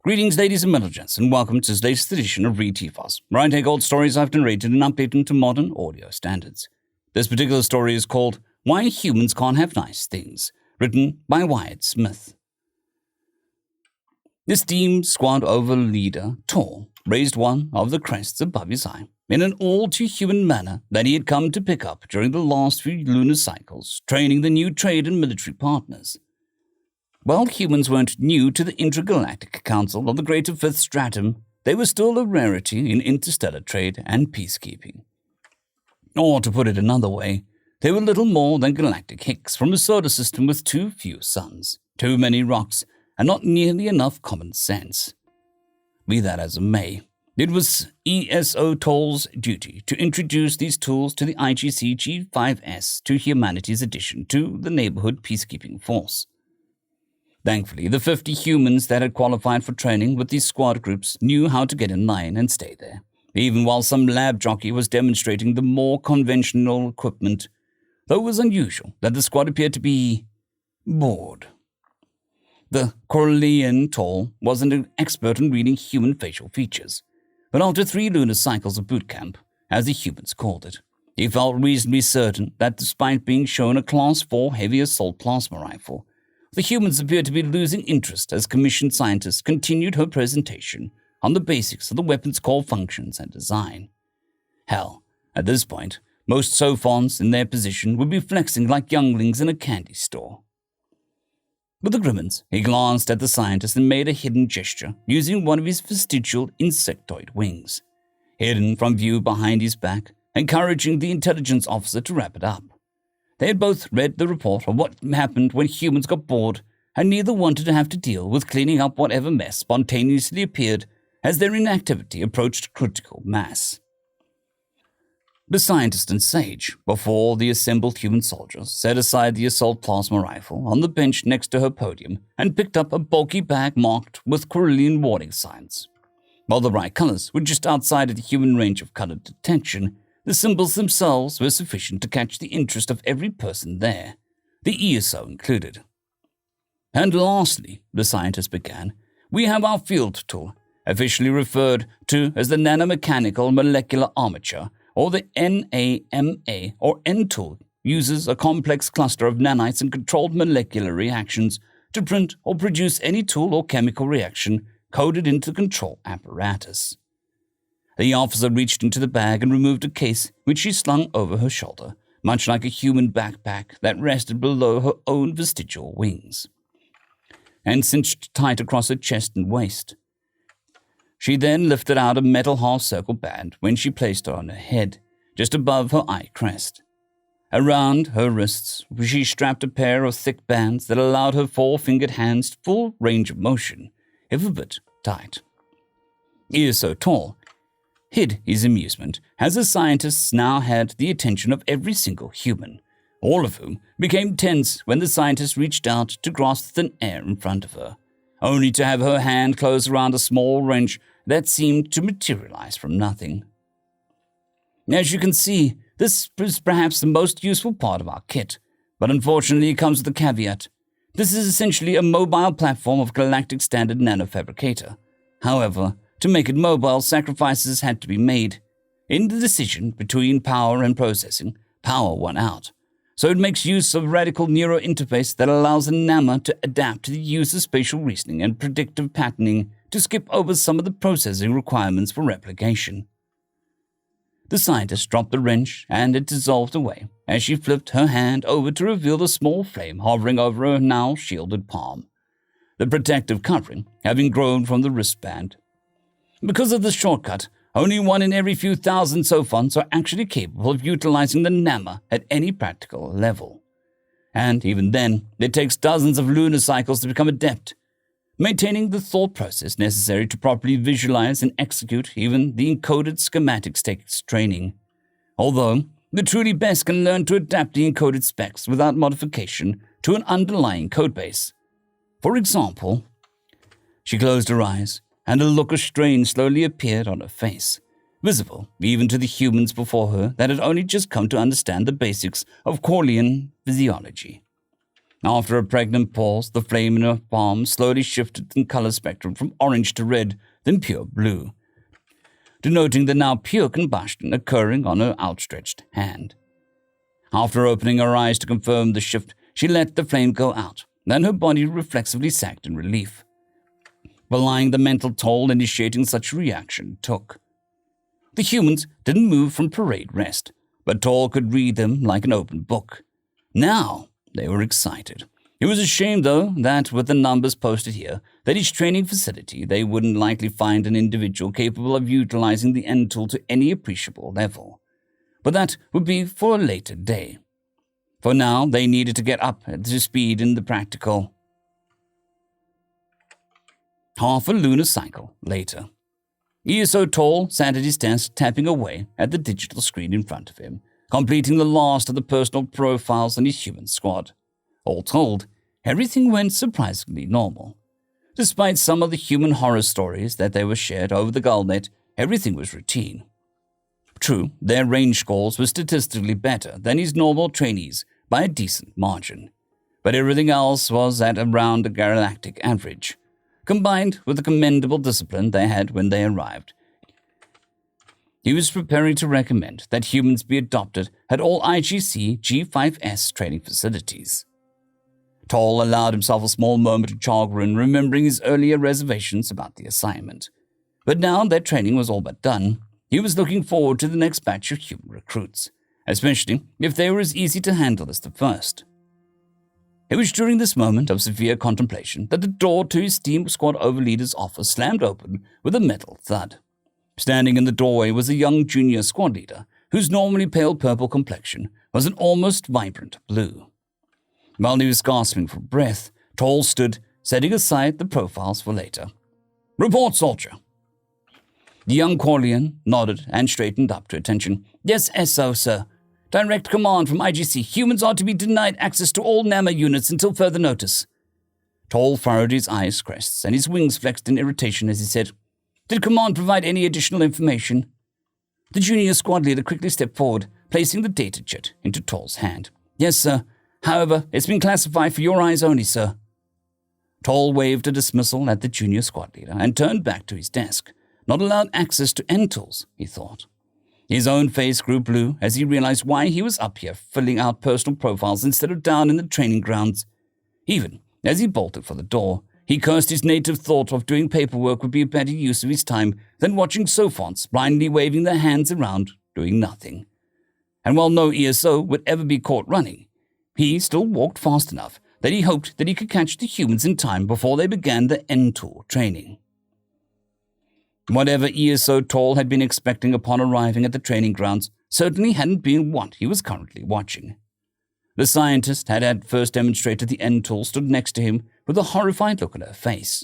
Greetings, ladies and gents, and welcome to this latest edition of RE231, where I take old stories I've narrated and update them to modern audio standards. This particular story is called Why Humans Can't Have Nice Things, written by Wyrdsmith. The esteemed squad overleader, Tor, raised one of the crests above his eye in an all-too-human manner that he had come to pick up during the last few lunar cycles, training the new trade and military partners. While humans weren't new to the Intergalactic Council of the Greater Fifth Stratum, they were still a rarity in interstellar trade and peacekeeping. Or, to put it another way, they were little more than galactic hicks from a solar system with too few suns, too many rocks, and not nearly enough common sense. Be that as it may, it was ESO Toll's duty to introduce these tools to the IGC G5S to humanity's addition to the neighborhood peacekeeping force. Thankfully, the 50 humans that had qualified for training with these squad groups knew how to get in line and stay there, even while some lab jockey was demonstrating the more conventional equipment, though it was unusual that the squad appeared to be bored. The Corellian Toll wasn't an expert in reading human facial features, but after 3 lunar cycles of boot camp, as the humans called it, he felt reasonably certain that despite being shown a Class 4 heavy assault plasma rifle, the humans appeared to be losing interest as commissioned scientists continued her presentation on the basics of the weapon's core functions and design. Hell, at this point, most Sophons in their position would be flexing like younglings in a candy store. With a grimace, he glanced at the scientist and made a hidden gesture using one of his vestigial insectoid wings, hidden from view behind his back, encouraging the intelligence officer to wrap it up. They had both read the report of what happened when humans got bored, and neither wanted to have to deal with cleaning up whatever mess spontaneously appeared as their inactivity approached critical mass. The scientist and sage, before the assembled human soldiers, set aside the assault plasma rifle on the bench next to her podium and picked up a bulky bag marked with Corellian warning signs. While the right colors were just outside of the human range of color detection, the symbols themselves were sufficient to catch the interest of every person there, the ESO included. And lastly, the scientist began, we have our field tool, officially referred to as the Nanomechanical Molecular Armature, or the NAMA or N tool, uses a complex cluster of nanites and controlled molecular reactions to print or produce any tool or chemical reaction coded into the control apparatus. The officer reached into the bag and removed a case which she slung over her shoulder, much like a human backpack that rested below her own vestigial wings, and cinched tight across her chest and waist. She then lifted out a metal half-circle band when she placed it on her head, just above her eye crest. Around her wrists, she strapped a pair of thick bands that allowed her 4-fingered hands full range of motion, if a bit tight. Ears so tall, hid his amusement, as the scientists now had the attention of every single human, all of whom became tense when the scientist reached out to grasp the thin air in front of her, only to have her hand close around a small wrench that seemed to materialize from nothing. As you can see, this is perhaps the most useful part of our kit, but unfortunately it comes with a caveat. This is essentially a mobile platform of galactic standard nanofabricator. However, to make it mobile, sacrifices had to be made. In the decision between power and processing, power won out. So it makes use of a radical neuro interface that allows the NAMA to adapt to the user's spatial reasoning and predictive patterning to skip over some of the processing requirements for replication. The scientist dropped the wrench and it dissolved away as she flipped her hand over to reveal the small flame hovering over her now shielded palm, the protective covering having grown from the wristband. Because of this shortcut, only 1 in every few thousand Sophons are actually capable of utilizing the NAMA at any practical level. And even then, it takes dozens of lunar cycles to become adept, maintaining the thought process necessary to properly visualize and execute even the encoded schematics takes training. Although, the truly best can learn to adapt the encoded specs without modification to an underlying codebase. For example, she closed her eyes, and a look of strain slowly appeared on her face, visible even to the humans before her that had only just come to understand the basics of Corellian physiology. After a pregnant pause, the flame in her palm slowly shifted in color spectrum from orange to red, then pure blue, denoting the now pure combustion occurring on her outstretched hand. After opening her eyes to confirm the shift, she let the flame go out, then her body reflexively sagged in relief, belying the mental toll initiating such a reaction took. The humans didn't move from parade rest, but Toll could read them like an open book. Now they were excited. It was a shame, though, that with the numbers posted here, that each training facility they wouldn't likely find an individual capable of utilizing the end tool to any appreciable level. But that would be for a later day. For now, they needed to get up to speed in the practical. Half a lunar cycle later. ESO Toll sat at his desk tapping away at the digital screen in front of him, completing the last of the personal profiles on his human squad. All told, everything went surprisingly normal. Despite some of the human horror stories that they were shared over the Gullnet, everything was routine. True, their range scores were statistically better than his normal trainees by a decent margin, but everything else was at around the galactic average. Combined with the commendable discipline they had when they arrived, he was preparing to recommend that humans be adopted at all IGC G5S training facilities. Toll allowed himself a small moment of chagrin, remembering his earlier reservations about the assignment. But now that training was all but done, he was looking forward to the next batch of human recruits, especially if they were as easy to handle as the first. It was during this moment of severe contemplation that the door to his team squad overleader's office slammed open with a metal thud. Standing in the doorway was a young junior squad leader, whose normally pale purple complexion was an almost vibrant blue. While he was gasping for breath, Toll stood, setting aside the profiles for later. "Report, soldier." The young Corleone nodded and straightened up to attention. "Yes, SO, sir. Direct command from IGC. Humans are to be denied access to all NAMA units until further notice." Toll furrowed his eyes crests, and his wings flexed in irritation as he said, "Did command provide any additional information?" The junior squad leader quickly stepped forward, placing the data jet into Toll's hand. "Yes, sir. However, it's been classified for your eyes only, sir." Toll waved a dismissal at the junior squad leader and turned back to his desk. Not allowed access to end tools, he thought. His own face grew blue as he realized why he was up here filling out personal profiles instead of down in the training grounds. Even as he bolted for the door, he cursed his native thought of doing paperwork would be a better use of his time than watching Sophons blindly waving their hands around, doing nothing. And while no ESO would ever be caught running, he still walked fast enough that he hoped that he could catch the humans in time before they began the end-tool training. Whatever ESO Toll had been expecting upon arriving at the training grounds certainly hadn't been what he was currently watching. The scientist had first demonstrated the end tool stood next to him with a horrified look on her face.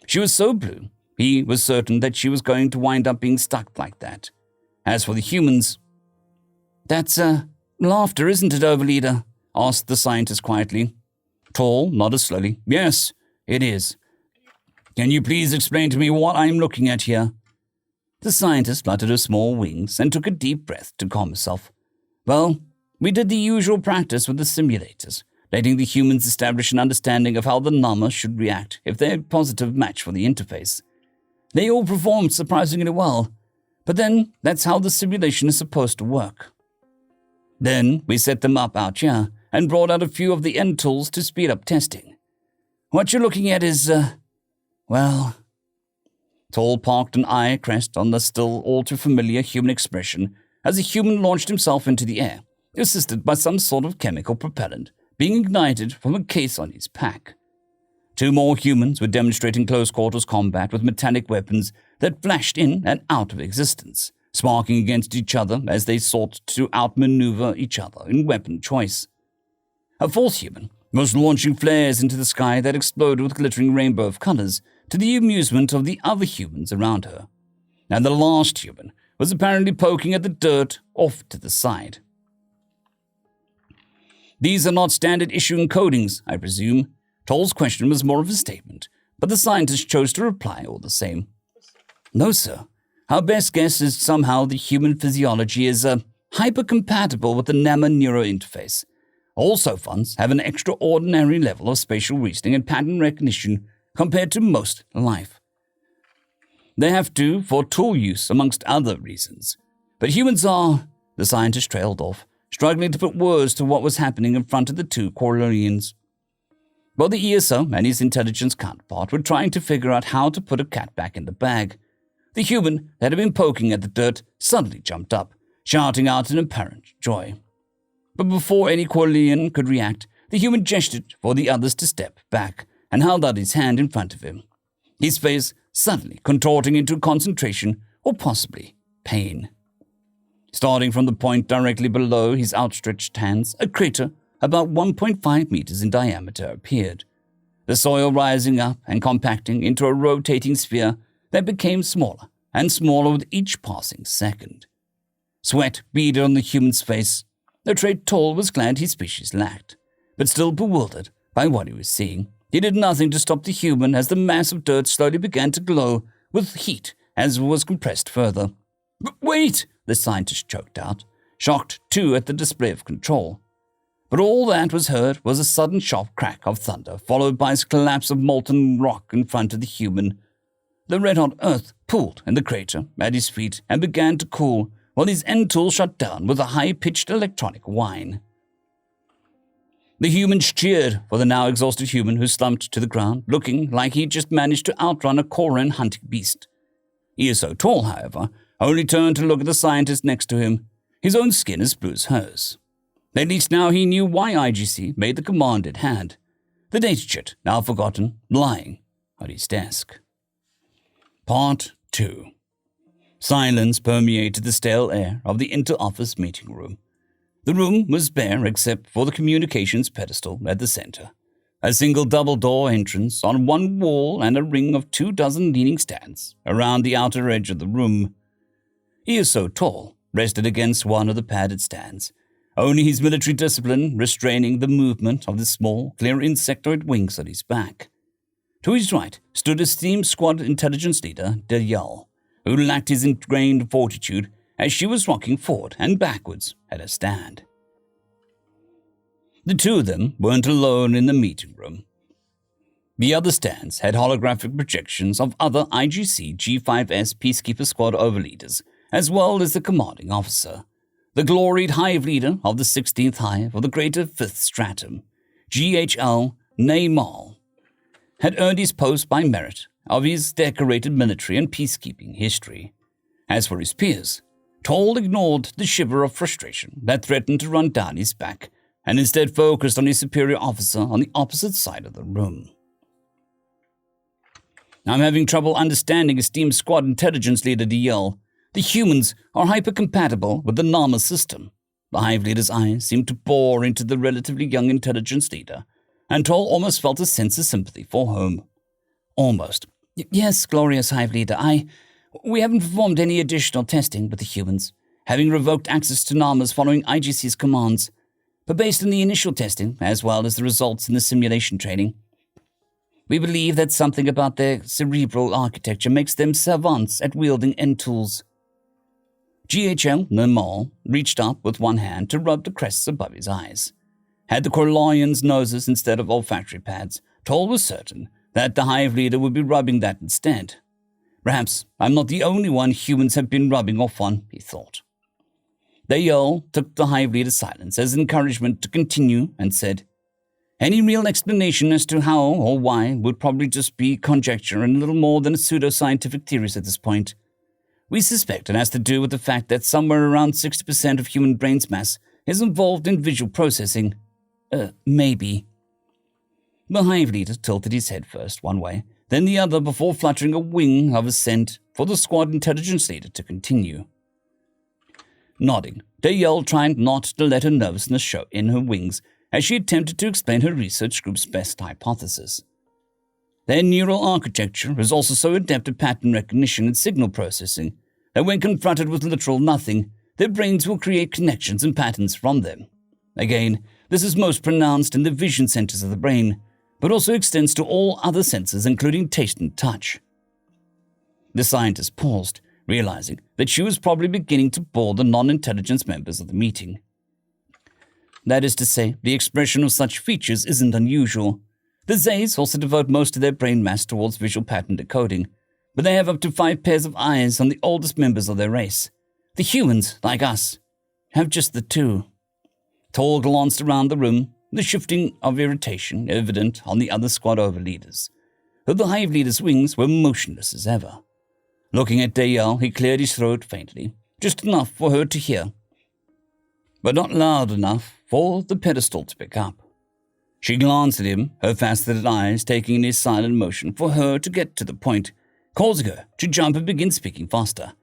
She was so blue, he was certain that she was going to wind up being stuck like that. As for the humans... "That's, laughter, isn't it, Overleader?" asked the scientist quietly. Toll nodded slowly. "Yes, it is. Can you please explain to me what I'm looking at here?" The scientist fluttered her small wings and took a deep breath to calm herself. "Well, we did the usual practice with the simulators, letting the humans establish an understanding of how the NAMA should react if they're a positive match for the interface. They all performed surprisingly well, but then that's how the simulation is supposed to work. Then we set them up out here and brought out a few of the end tools to speed up testing. What you're looking at is, well..." Toll parked an eye crest on the still all-too-familiar human expression as the human launched himself into the air, assisted by some sort of chemical propellant being ignited from a case on his pack. Two more humans were demonstrating close-quarters combat with metallic weapons that flashed in and out of existence, sparking against each other as they sought to outmaneuver each other in weapon choice. A fourth human was launching flares into the sky that exploded with glittering rainbow of colors to the amusement of the other humans around her. And the last human was apparently poking at the dirt off to the side. "These are not standard issue encodings, I presume?" Toll's question was more of a statement, but the scientist chose to reply all the same. "No, sir. Our best guess is somehow the human physiology is hyper-compatible with the NAMA neurointerface. All Sophons have an extraordinary level of spatial reasoning and pattern recognition compared to most life. They have to for tool use amongst other reasons. But humans are, the scientist trailed off, struggling to put words to what was happening in front of the two Corellians. Both the ESO and his intelligence counterpart were trying to figure out how to put a cat back in the bag. The human that had been poking at the dirt suddenly jumped up, shouting out in apparent joy. But before any Corellian could react, the human gestured for the others to step back and held out his hand in front of him, his face suddenly contorting into concentration or possibly pain. Starting from the point directly below his outstretched hands, a crater about 1.5 meters in diameter appeared, the soil rising up and compacting into a rotating sphere that became smaller and smaller with each passing second. Sweat beaded on the human's face. The trait Tall was glad his species lacked, but still bewildered by what he was seeing. He did nothing to stop the human as the mass of dirt slowly began to glow with heat as it was compressed further. "Wait!" the scientist choked out, shocked too at the display of control. But all that was heard was a sudden sharp crack of thunder, followed by a collapse of molten rock in front of the human. The red-hot earth pooled in the crater at his feet and began to cool, while his end tool shut down with a high-pitched electronic whine. The humans cheered for the now exhausted human who slumped to the ground, looking like he'd just managed to outrun a Koran hunting beast. ESO Tall, however, only turned to look at the scientist next to him, his own skin as blue as hers. At least now he knew why IGC made the command it had. The data chit, now forgotten, lying on his desk. Part 2. Silence permeated the stale air of the inter-office meeting room. The room was bare except for the communications pedestal at the center, a single double-door entrance on one wall and a ring of 24 leaning stands around the outer edge of the room. ESO Tall rested against one of the padded stands, only his military discipline restraining the movement of the small, clear insectoid wings at his back. To his right stood esteemed squad intelligence leader Dayal, who lacked his ingrained fortitude as she was rocking forward and backwards at her stand. The two of them weren't alone in the meeting room. The other stands had holographic projections of other IGC G5S Peacekeeper Squad overleaders, as well as the commanding officer, the gloried hive leader of the 16th Hive of the Greater 5th Stratum, GHL Neymal, had earned his post by merit of his decorated military and peacekeeping history. As for his peers, Tall ignored the shiver of frustration that threatened to run down his back and instead focused on his superior officer on the opposite side of the room. "I'm having trouble understanding esteemed squad intelligence leader DL. The humans are hyper-compatible with the Nama system." The hive leader's eyes seemed to bore into the relatively young intelligence leader, and Tall almost felt a sense of sympathy for him. Almost. "Yes, glorious hive leader, we haven't performed any additional testing with the humans, having revoked access to Namas following IGC's commands. But based on the initial testing, as well as the results in the simulation training, we believe that something about their cerebral architecture makes them savants at wielding end tools." GHL Namal reached up with one hand to rub the crests above his eyes. Had the Corlions noses instead of olfactory pads, Tall was certain that the hive leader would be rubbing that instead. "Perhaps I'm not the only one humans have been rubbing off on," he thought. Dayal took the hive leader's silence as encouragement to continue and said, "Any real explanation as to how or why would probably just be conjecture and little more than a pseudo-scientific theories at this point. We suspect it has to do with the fact that somewhere around 60% of human brain's mass is involved in visual processing. Maybe." The hive leader tilted his head first one way, then the other before fluttering a wing of assent for the squad intelligence leader to continue. Nodding, Dayal tried not to let her nervousness show in her wings as she attempted to explain her research group's best hypothesis. Their neural architecture is also so adept at pattern recognition and signal processing that when confronted with literal nothing, their brains will create connections and patterns from them. Again, this is most pronounced in the vision centers of the brain, but also extends to all other senses, including taste and touch. The scientist paused, realizing that she was probably beginning to bore the non-intelligence members of the meeting. That is to say, the expression of such features isn't unusual. The Zays also devote most of their brain mass towards visual pattern decoding, but they have up to 5 pairs of eyes on the oldest members of their race. The humans, like us, have just the 2. Tall glanced around the room, the shifting of irritation evident on the other squad overleaders, though the hive leader's wings were motionless as ever. Looking at Dayal, he cleared his throat faintly, just enough for her to hear, but not loud enough for the pedestal to pick up. She glanced at him, her faceted eyes taking in his silent motion for her to get to the point, causing her to jump and begin speaking faster.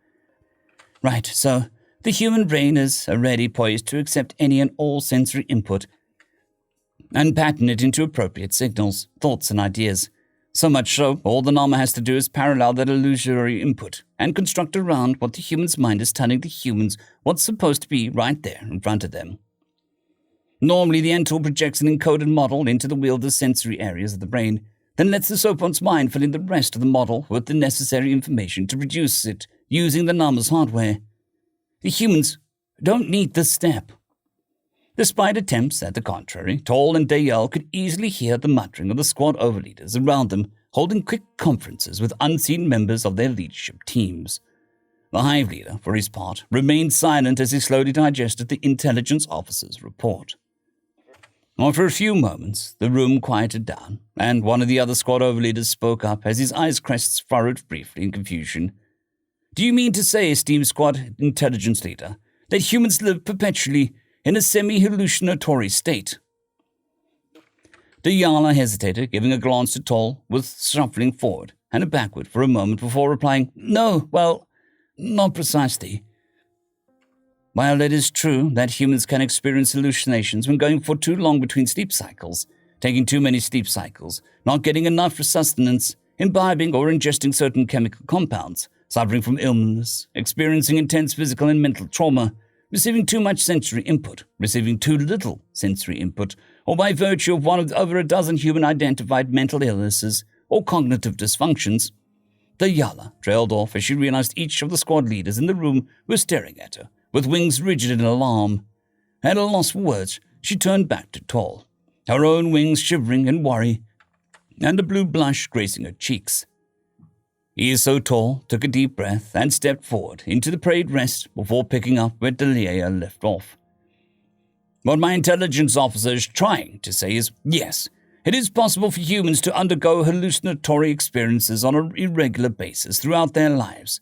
Right, so the human brain is already poised to accept any and all sensory input and pattern it into appropriate signals, thoughts, and ideas. So much so, all the Nama has to do is parallel that illusory input and construct around what the human's mind is telling the humans what's supposed to be right there in front of them. Normally, the end tool projects an encoded model into the wielder's sensory areas of the brain, then lets the Sopon's mind fill in the rest of the model with the necessary information to produce it using the Nama's hardware. The humans don't need this step. Despite attempts at the contrary, Tall and Dayal could easily hear the muttering of the squad overleaders around them, holding quick conferences with unseen members of their leadership teams. The hive leader, for his part, remained silent as he slowly digested the intelligence officer's report. After a few moments, the room quieted down, and one of the other squad overleaders spoke up as his eyes crests furrowed briefly in confusion. Do you mean to say, esteemed squad intelligence leader, that humans live perpetually in a semi-hallucinatory state? Dayala hesitated, giving a glance to Tall, with shuffling forward and backward for a moment before replying, No, well, not precisely. While it is true that humans can experience hallucinations when going for too long between sleep cycles, taking too many sleep cycles, not getting enough for sustenance, imbibing or ingesting certain chemical compounds, suffering from illness, experiencing intense physical and mental trauma, receiving too much sensory input, receiving too little sensory input, or by virtue of one of over a dozen human-identified mental illnesses or cognitive dysfunctions. Dayala trailed off as she realized each of the squad leaders in the room were staring at her, with wings rigid in alarm. At a loss for words, she turned back to Tall, her own wings shivering in worry, and a blue blush gracing her cheeks. He is so tall, took a deep breath, and stepped forward into the parade rest before picking up where Delia left off. What my intelligence officer is trying to say is, yes, it is possible for humans to undergo hallucinatory experiences on an irregular basis throughout their lives.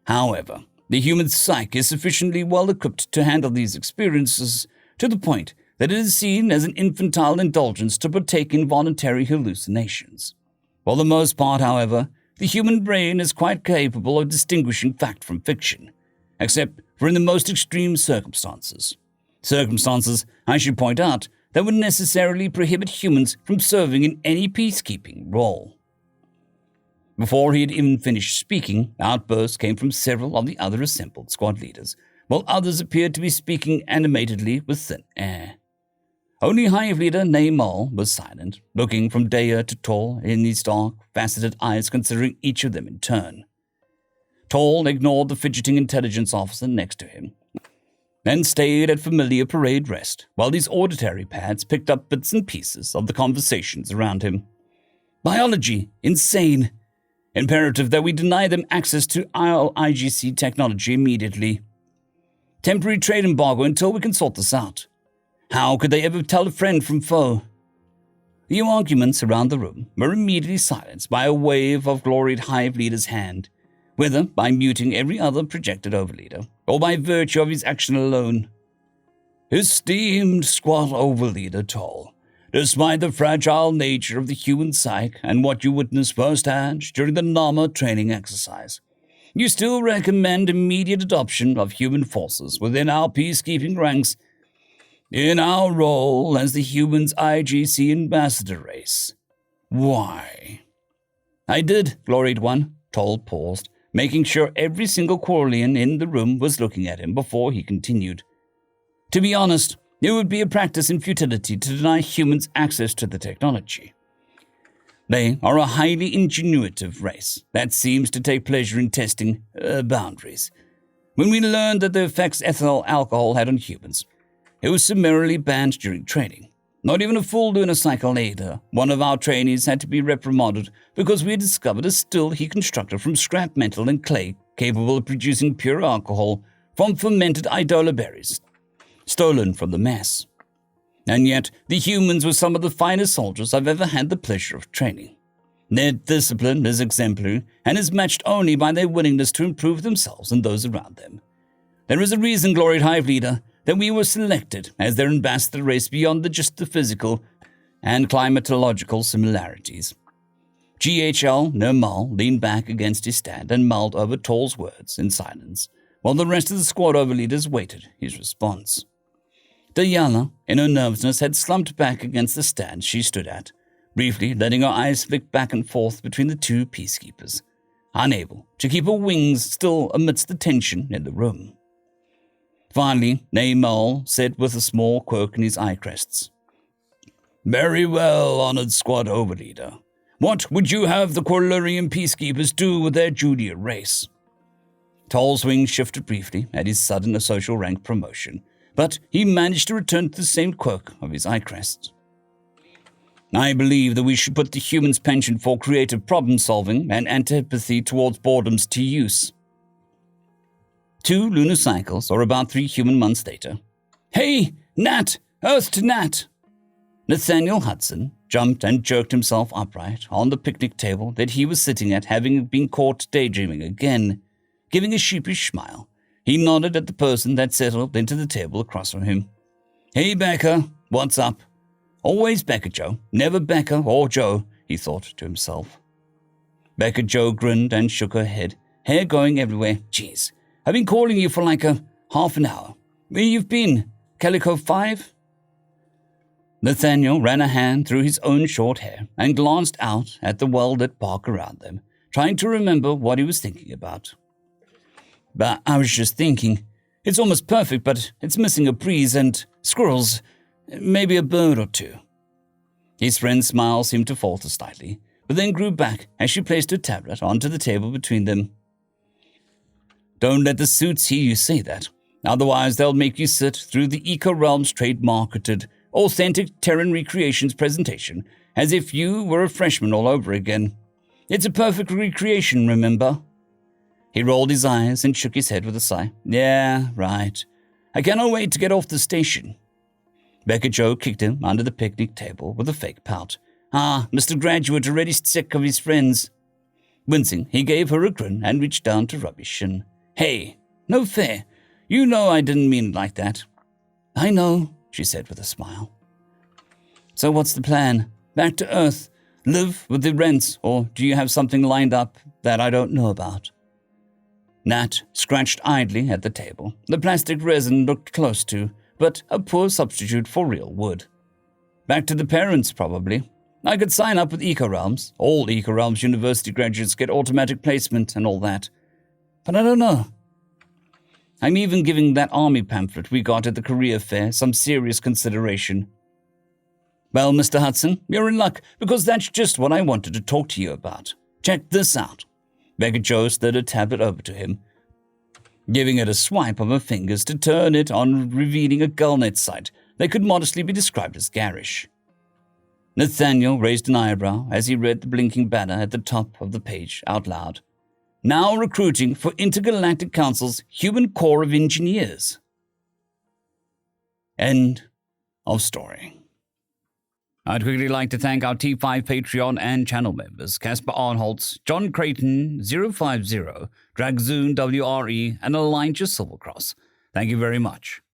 However, the human psyche is sufficiently well equipped to handle these experiences to the point that it is seen as an infantile indulgence to partake in voluntary hallucinations. For the most part, however, the human brain is quite capable of distinguishing fact from fiction, except for in the most extreme circumstances. Circumstances, I should point out, that would necessarily prohibit humans from serving in any peacekeeping role. Before he had even finished speaking, outbursts came from several of the other assembled squad leaders, while others appeared to be speaking animatedly with thin air. Only Hive Leader Neymal was silent, looking from Daya to Tall in his dark, faceted eyes, considering each of them in turn. Tall ignored the fidgeting intelligence officer next to him, and stayed at familiar parade rest, while these auditory pads picked up bits and pieces of the conversations around him. Biology, insane. Imperative that we deny them access to our IGC technology immediately. Temporary trade embargo until we can sort this out. How could they ever tell a friend from foe? The arguments around the room were immediately silenced by a wave of gloried Hive Leader's hand, whether by muting every other projected overleader, or by virtue of his action alone. Esteemed squad overleader Tall, despite the fragile nature of the human psyche and what you witnessed firsthand during the Nama training exercise, you still recommend immediate adoption of human forces within our peacekeeping ranks in our role as the humans' IGC ambassador race. Why? I did, gloried one. Tall paused, making sure every single Corlean in the room was looking at him before he continued. To be honest, it would be a practice in futility to deny humans access to the technology. They are a highly ingenuitive race that seems to take pleasure in testing boundaries. When we learned that the effects ethyl alcohol had on humans, It was summarily banned during training. Not even a full lunar cycle later, one of our trainees had to be reprimanded because we had discovered a still he constructed from scrap metal and clay capable of producing pure alcohol from fermented idola berries, stolen from the mess. And yet, the humans were some of the finest soldiers I've ever had the pleasure of training. Their discipline is exemplary and is matched only by their willingness to improve themselves and those around them. There is a reason, gloried Hive Leader, that we were selected as their ambassador race beyond just the physical and climatological similarities. GHL Nermal leaned back against his stand and mulled over Toll's words in silence, while the rest of the squad overleaders waited his response. Dayala, in her nervousness, had slumped back against the stand she stood at, briefly letting her eyes flick back and forth between the two peacekeepers, unable to keep her wings still amidst the tension in the room. Finally, Neymal said with a small quirk in his eye crests, "Very well, honored squad overleader. What would you have the Corlurian peacekeepers do with their junior race?" Toll's wings shifted briefly at his sudden social rank promotion, but he managed to return to the same quirk of his eye crest. "I believe that we should put the humans' penchant for creative problem-solving and antipathy towards boredoms to use." 2 lunar cycles, or about 3 human months later. "Hey, Nat! Earth to Nat!" Nathaniel Hudson jumped and jerked himself upright on the picnic table that he was sitting at, having been caught daydreaming again. Giving a sheepish smile, he nodded at the person that settled into the table across from him. "Hey, Becca, what's up?" Always Becca Joe, never Becca or Joe, he thought to himself. Becca Joe grinned and shook her head, hair going everywhere. "Geez, I've been calling you for like a half an hour. Where you've been? Calico 5? Nathaniel ran a hand through his own short hair and glanced out at the well-lit park around them, trying to remember what he was thinking about. "But I was just thinking, it's almost perfect, but it's missing a breeze and squirrels, maybe a bird or two." His friend's smile seemed to falter slightly, but then grew back as she placed her tablet onto the table between them. "Don't let the suits hear you say that. Otherwise, they'll make you sit through the Eco-Realms trade-marketed, authentic Terran recreations presentation as if you were a freshman all over again. It's a perfect recreation, remember?" He rolled his eyes and shook his head with a sigh. "Yeah, right. I cannot wait to get off the station." Becca Joe kicked him under the picnic table with a fake pout. Mr. Graduate already sick of his friends." Wincing, he gave her a grin and reached down to rub his shin. "Hey, no fair. You know I didn't mean it like that." "I know," she said with a smile. "So what's the plan? Back to Earth? Live with the rents, or do you have something lined up that I don't know about?" Nat scratched idly at the table. The plastic resin looked close to, but a poor substitute for real wood. "Back to the parents, probably. I could sign up with Eco-Realms. All Eco-Realms university graduates get automatic placement and all that. But I don't know. I'm even giving that army pamphlet we got at the career fair some serious consideration." "Well, Mr. Hudson, you're in luck, because that's just what I wanted to talk to you about. Check this out." Becca Joe slid her tablet over to him, giving it a swipe of her fingers to turn it on, revealing a gullnet site that could modestly be described as garish. Nathaniel raised an eyebrow as he read the blinking banner at the top of the page out loud. "Now recruiting for Intergalactic Council's Human Corps of Engineers." End of story. I'd quickly like to thank our T5 Patreon and channel members, Casper Arnholtz, John Creighton, 050, Dragzoon WRE, and Elijah Silvercross. Thank you very much.